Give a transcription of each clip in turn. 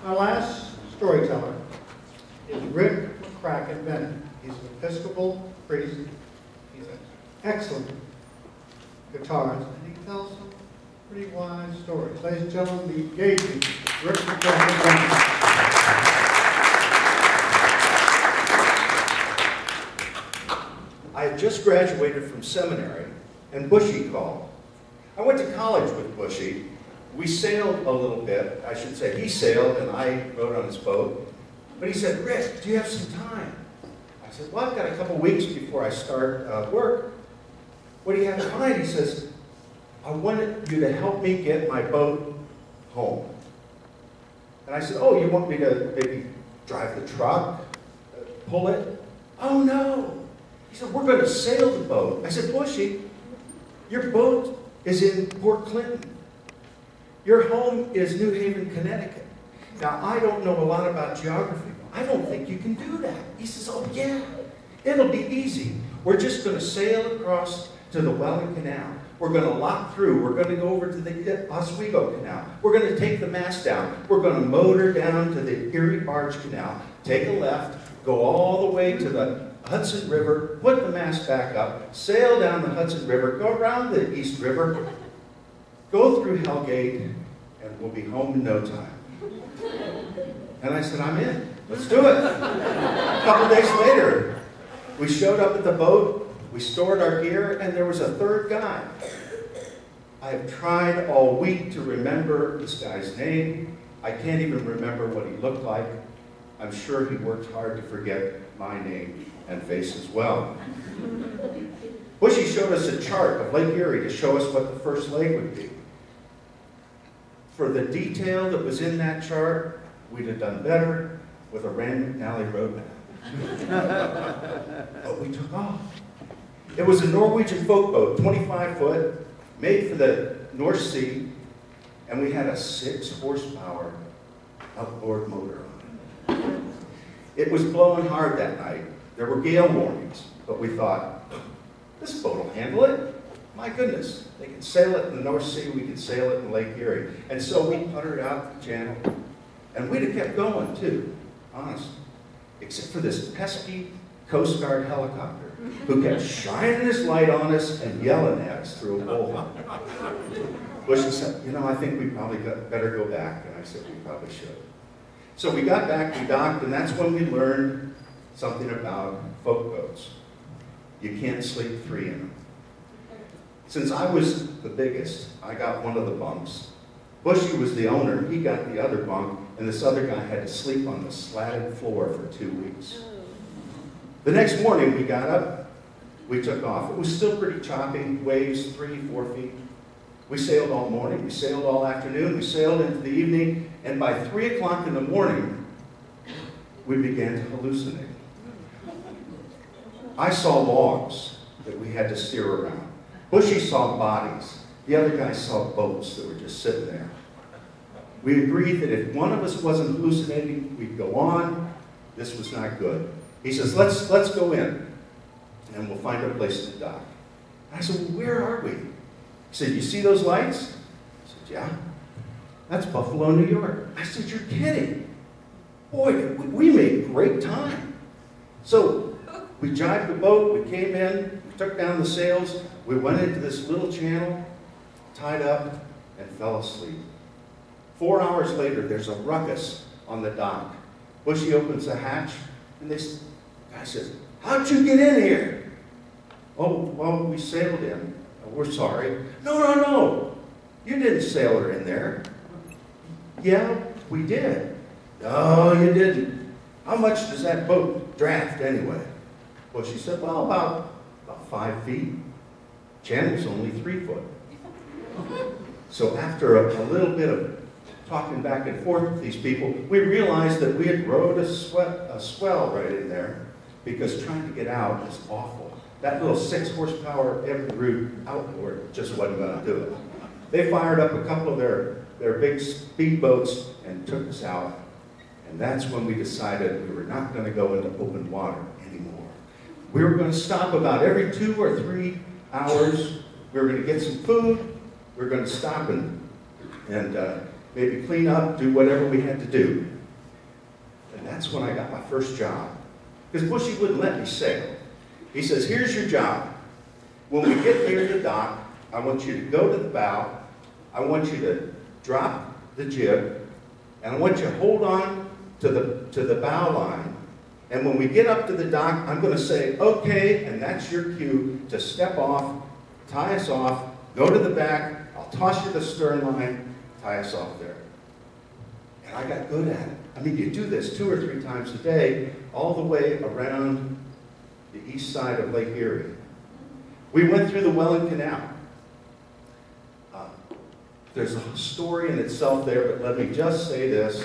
Our last storyteller is Rick McCracken-Bennett. He's an Episcopal priest. He's an excellent guitarist, and he tells some pretty wise stories. Ladies and gentlemen, the engaging Rick McCracken-Bennett. I had just graduated from seminary, and Bushy called. I went to college with Bushy. We sailed a little bit. I should say he sailed, and I rode on his boat. But he said, "Rick, do you have some time?" I said, "Well, I've got a couple weeks before I start work. What do you have in mind?" He says, "I wanted you to help me get my boat home." And I said, "Oh, you want me to maybe drive the truck, pull it?" "Oh, no." He said, "We're going to sail the boat." I said, "Bushy, your boat is in Port Clinton. Your home is New Haven, Connecticut. Now, I don't know a lot about geography. I don't think you can do that." He says, "Oh, yeah, it'll be easy. We're just going to sail across to the Welland Canal. We're going to lock through. We're going to go over to the Oswego Canal. We're going to take the mast down. We're going to motor down to the Erie Barge Canal, take a left, go all the way to the Hudson River, put the mast back up, sail down the Hudson River, go around the East River, go through Hellgate, and we'll be home in no time." And I said, "I'm in. Let's do it." A couple days later, we showed up at the boat, we stored our gear, and there was a third guy. I have tried all week to remember this guy's name. I can't even remember what he looked like. I'm sure he worked hard to forget my name and face as well. Bushy showed us a chart of Lake Erie to show us what the first lake would be. For the detail that was in that chart, we'd have done better with a Rand McNally road map. But we took off. It was a Norwegian folk boat, 25 foot, made for the North Sea, and we had a 6 horsepower outboard motor on it. It was blowing hard that night. There were gale warnings, but we thought, this boat will handle it. My goodness, they can sail it in the North Sea, we can sail it in Lake Erie. And so we puttered out the channel, and we'd have kept going too, honestly, except for this pesky Coast Guard helicopter who kept shining his light on us and yelling at us through a bullhorn. Bushy said, "You know, I think we probably better go back." And I said, "We probably should." So we got back, we docked, and that's when we learned something about folk boats. You can't sleep 3 in them. Since I was the biggest, I got one of the bunks. Bushy was the owner, he got the other bunk, and this other guy had to sleep on the slatted floor for 2 weeks. The next morning we got up, we took off. It was still pretty choppy, waves 3-4 feet. We sailed all morning, we sailed all afternoon, we sailed into the evening, and by 3 o'clock in the morning, we began to hallucinate. I saw logs that we had to steer around. Bushy saw bodies. The other guy saw boats that were just sitting there. We agreed that if one of us wasn't hallucinating, we'd go on. This was not good. He says, let's go in, and we'll find a place to dock. And I said, "Well, where are we?" He said, "You see those lights?" I said, "Yeah. That's Buffalo, New York." I said, "You're kidding. Boy, we made great time." So we jibed the boat, we came in, we took down the sails, we went into this little channel, tied up, and fell asleep. 4 hours later, there's a ruckus on the dock. Bushy opens the hatch, and this guy says, "How'd you get in here?" "Oh, well, we sailed in. We're sorry." No. You didn't sail her in there." "Yeah, we did." "No, you didn't. How much does that boat draft anyway?" Well, she said, "Well, about 5 feet. Channel's only 3 foot." So after a little bit of talking back and forth with these people, we realized that we had rode a swell right in there, because trying to get out is awful. That little 6 horsepower Evinrude outboard just wasn't going to do it. They fired up a couple of their big speedboats and took us out. And that's when we decided we were not going to go into open water anymore. We were going to stop about every 2 or 3 hours. We were going to get some food. We were going to stop and maybe clean up, do whatever we had to do. And that's when I got my first job. Because Bushy wouldn't let me sail. He says, here's your job. When we get near the dock, I want you to go to the bow. I want you to drop the jib. And I want you to hold on to the bow line. And when we get up to the dock, I'm going to say, okay, and that's your cue to step off, tie us off, go to the back, I'll toss you the stern line, tie us off there. And I got good at it. I mean, you do this 2 or 3 times a day, all the way around the east side of Lake Erie. We went through the Welland Canal. There's a story in itself there, but let me just say this.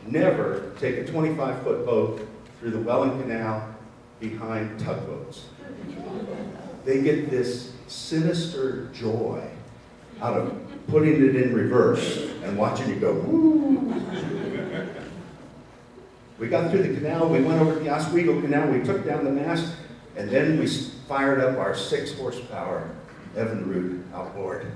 Never take a 25-foot boat through the Welland Canal behind tugboats. They get this sinister joy out of putting it in reverse and watching you go, woo. We got through the canal, we went over the Oswego Canal, we took down the mast, and then we fired up our 6-horsepower Evinrude outboard.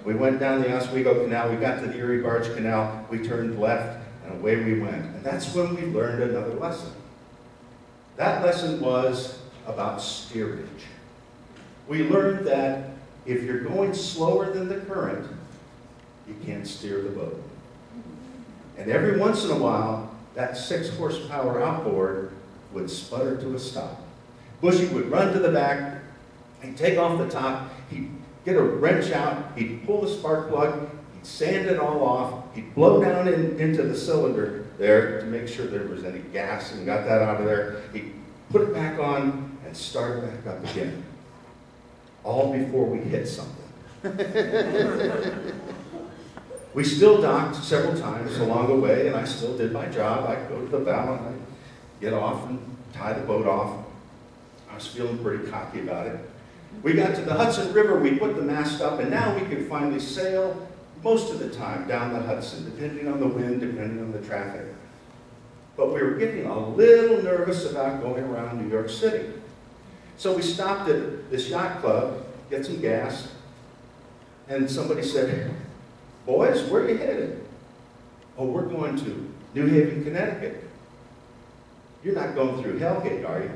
We went down the Oswego Canal, we got to the Erie Barge Canal, we turned left, and away we went. And that's when we learned another lesson. That lesson was about steerage. We learned that if you're going slower than the current, you can't steer the boat. And every once in a while, that 6-horsepower outboard would sputter to a stop. Bushy would run to the back, he'd take off the top, he'd get a wrench out, he'd pull the spark plug, he'd sand it all off, he'd blow down into the cylinder there to make sure there was any gas and got that out of there. He'd put it back on and start it back up again. All before we hit something. We still docked several times along the way, and I still did my job. I'd go to the bow and I'd get off and tie the boat off. I was feeling pretty cocky about it. We got to the Hudson River, we put the mast up, and now we could finally sail most of the time down the Hudson, depending on the wind, depending on the traffic. But we were getting a little nervous about going around New York City. So we stopped at this yacht club, get some gas, and somebody said, boys, where are you headed? Oh, we're going to New Haven, Connecticut. You're not going through Hellgate, are you?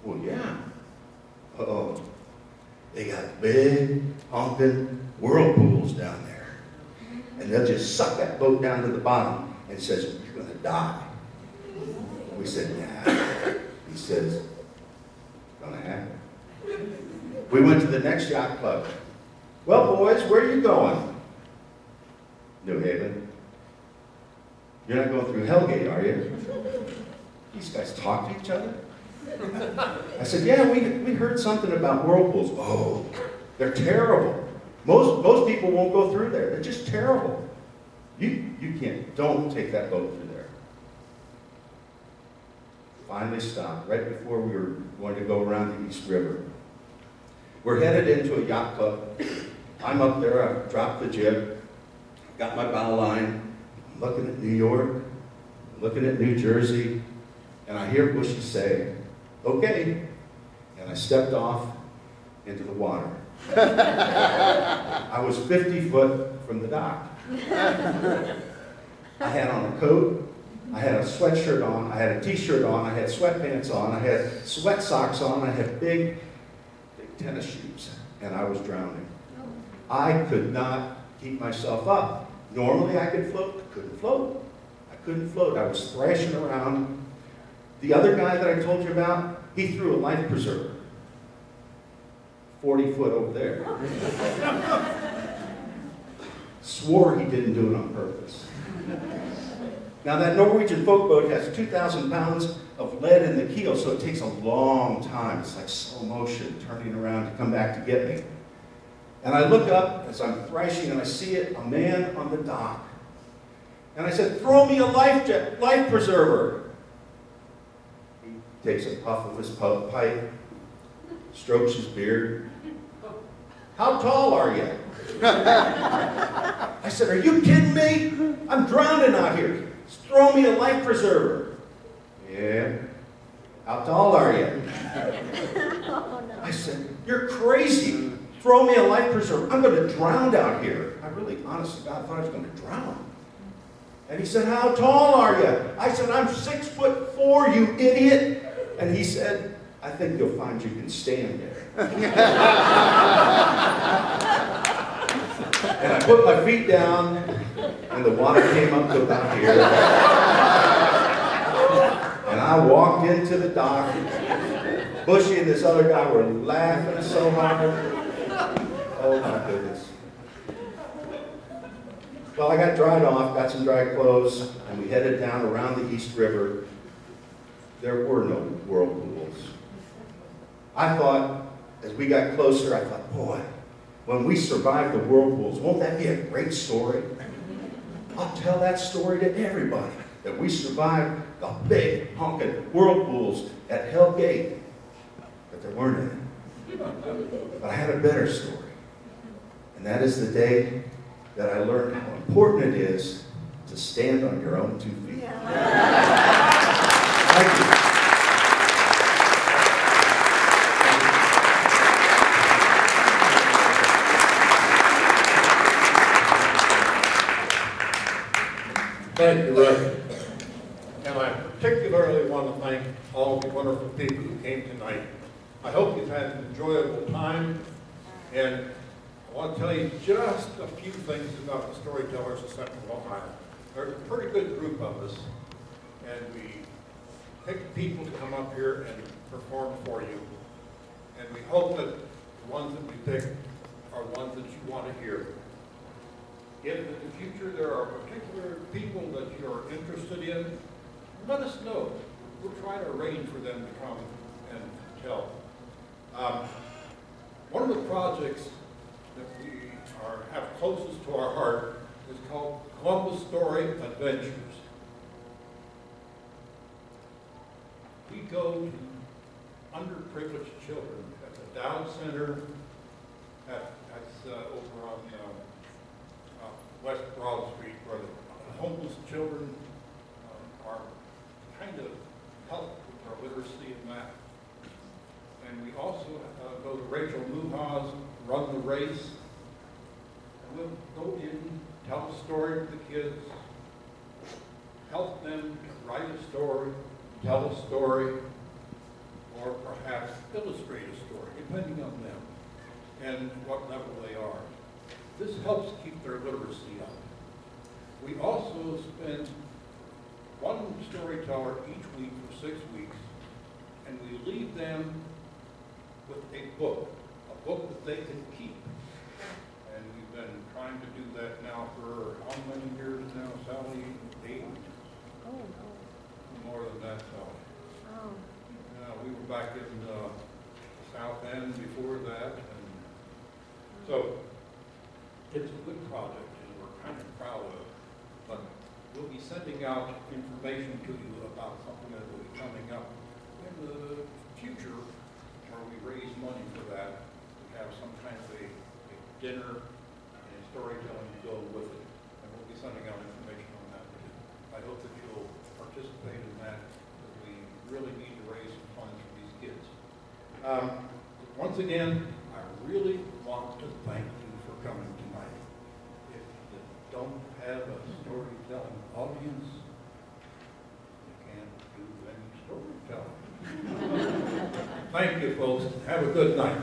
Well, yeah. Uh-oh. They got big, honking whirlpools down there. And they'll just suck that boat down to the bottom and says, you're going to die. We said, nah. He says, it's going to happen. We went to the next yacht club. Well, boys, where are you going? New Haven. You're not going through Hellgate, are you? These guys talk to each other? I said, yeah, we heard something about whirlpools. Oh, they're terrible. Most people won't go through there. They're just terrible. You can't. Don't take that boat through there. Finally stopped right before we were going to go around the East River. We're headed into a yacht club. I'm up there. I've dropped the jib. Got my bow line. I'm looking at New York. I'm looking at New Jersey. And I hear Bushy say, okay. And I stepped off into the water. I was 50 foot from the dock. I had on a coat, I had a sweatshirt on, I had a t-shirt on, I had sweatpants on, I had sweat socks on, I had big tennis shoes, and I was drowning. I could not keep myself up. Normally I could float, I couldn't float. I couldn't float, I was thrashing around. The other guy that I told you about, he threw a life preserver. 40 foot over there. Swore he didn't do it on purpose. Now that Norwegian folk boat has 2,000 pounds of lead in the keel, so it takes a long time. It's like slow motion, turning around to come back to get me. And I look up as I'm thrashing and I see it, a man on the dock. And I said, throw me a life preserver. He takes a puff of his pipe, strokes his beard. How tall are you? I said, are you kidding me? I'm drowning out here. Throw me a life preserver. Yeah. How tall are you? I said, you're crazy. throw me a life preserver. I'm going to drown out here. I really, honestly, God, thought I was going to drown. And he said, how tall are you? I said, I'm 6'4", you idiot. And he said, I think you'll find you can stand there. And I put my feet down, and the water came up to about here. And I walked into the dock. Bushy and this other guy were laughing so hard. Oh my goodness. Well, I got dried off, got some dry clothes, and we headed down around the East River. There were no whirlpools. I thought, as we got closer, I thought, boy, when we survive the whirlpools, won't that be a great story? I'll tell that story to everybody, that we survived the big honking whirlpools at Hell Gate. But there weren't any. But I had a better story. And that is the day that I learned how important it is to stand on your own 2 feet. Yeah. Thank you. Thank you, Rick. And I particularly want to thank all of the wonderful people who came tonight. I hope you've had an enjoyable time, and I want to tell you just a few things about the Storytellers of Central Ohio. There's a pretty good group of us, and we pick people to come up here and perform for you. And we hope that the ones that we pick are ones that you want to hear. If in the future there are particular people that you're interested in, let us know. We'll try to arrange for them to come and tell. One of the projects that we have closest to our heart is called Columbus Story Adventures. We go to underprivileged children at the Down Center, that's over on West Broad Street, where the homeless children are kind of helped with their literacy and that. And we also go to Rachel Muha's Run the Race. And we'll go in, tell a story to the kids, help them to write a story, tell a story, or perhaps illustrate a story, depending on them and what level they are. This helps keep their literacy up. We also spend one storyteller each week for 6 weeks, and we leave them with a book that they can keep. And we've been trying to do that now for how many years now, Sally? 8? Oh, no. More than that, Sally. Oh. We were back in South End before that, and so it's a good project, and we're kind of proud of it. But we'll be sending out information to you about something that will be coming up in the future, where we raise money for that. We have some kind of a dinner and storytelling to go with it, and we'll be sending out information on that too. I hope that you'll participate in that, because we really need to raise some funds for these kids. Once again, I really want to thank you for coming tonight. If you don't have a storytelling audience, you can't do any storytelling. Thank you, folks. Have a good night.